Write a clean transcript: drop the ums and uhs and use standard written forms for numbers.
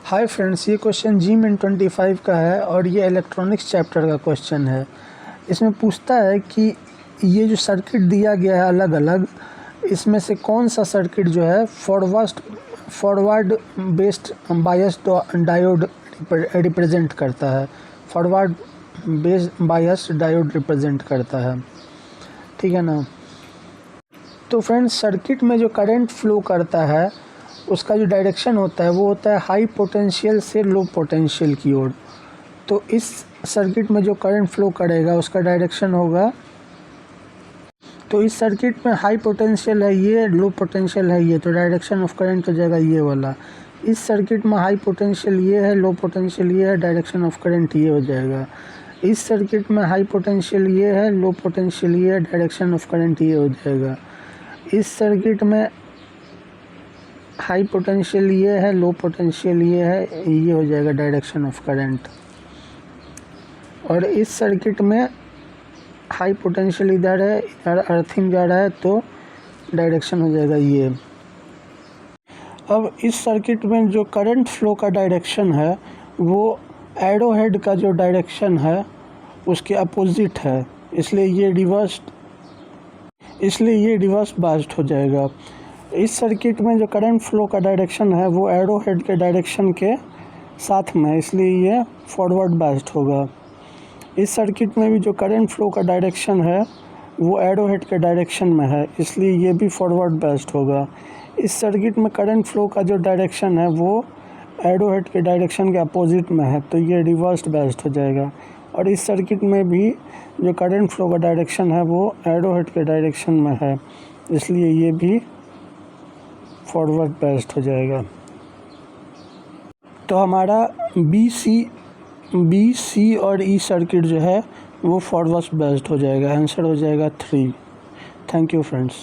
Hi friends, ये question GMIN25 का है और ये इलेक्ट्रॉनिक्स चैप्टर का क्वेश्चन है। इसमें पूछता है कि ये जो सर्किट दिया गया है अलग अलग, इसमें से कौन सा सर्किट जो है फॉरवर्ड बेस्ड बायस डायोड रिप्रेजेंट करता है। फॉरवर्ड बेस्ड बायस डायोड रिप्रेजेंट करता है, ठीक है ना। तो फ्रेंड्स, सर्किट में जो करंट फ्लो करता है उसका जो डायरेक्शन होता है वो होता है हाई पोटेंशियल से लो पोटेंशियल की ओर। तो इस सर्किट में जो करंट फ्लो करेगा उसका डायरेक्शन होगा, तो इस सर्किट में हाई पोटेंशियल है ये, लो पोटेंशियल है ये, तो डायरेक्शन ऑफ करंट हो जाएगा ये वाला। इस सर्किट में हाई पोटेंशियल ये है, लो पोटेंशियल ये है, डायरेक्शन ऑफ करंट ये हो जाएगा। इस सर्किट में हाई पोटेंशियल ये है, लो पोटेंशियल ये है, डायरेक्शन ऑफ करंट ये हो जाएगा। इस सर्किट में हाई पोटेंशियल ये है, लो पोटेंशियल ये है, ये हो जाएगा डायरेक्शन ऑफ करंट। और इस सर्किट में हाई पोटेंशियल इधर है, इधर अर्थिंग जा रहा है, तो डायरेक्शन हो जाएगा ये। अब इस सर्किट में जो करंट फ्लो का डायरेक्शन है वो एरो हेड का जो डायरेक्शन है उसके अपोजिट है, इसलिए ये रिवर्स बायस्ड हो जाएगा। इस सर्किट में जो करंट फ्लो का डायरेक्शन है वो एरो हेड के डायरेक्शन के साथ में है, इसलिए ये फॉरवर्ड बायस्ड होगा। इस सर्किट में भी जो करंट फ्लो का डायरेक्शन है वो एरो हेड के डायरेक्शन में है, इसलिए ये भी फॉरवर्ड बायस्ड होगा। इस सर्किट में करंट फ्लो का जो डायरेक्शन है वो एरो हेड के डायरेक्शन के अपोजिट में है, तो ये रिवर्स बायस्ड हो जाएगा। और इस सर्किट में भी जो करंट फ्लो का डायरेक्शन है वो एरो हेड के डायरेक्शन में है, इसलिए ये भी फॉरवर्ड बायस्ड हो जाएगा। तो हमारा बी सी और ई सर्किट जो है वो फॉरवर्ड बायस्ड हो जाएगा। आंसर हो जाएगा 3। Thank you friends.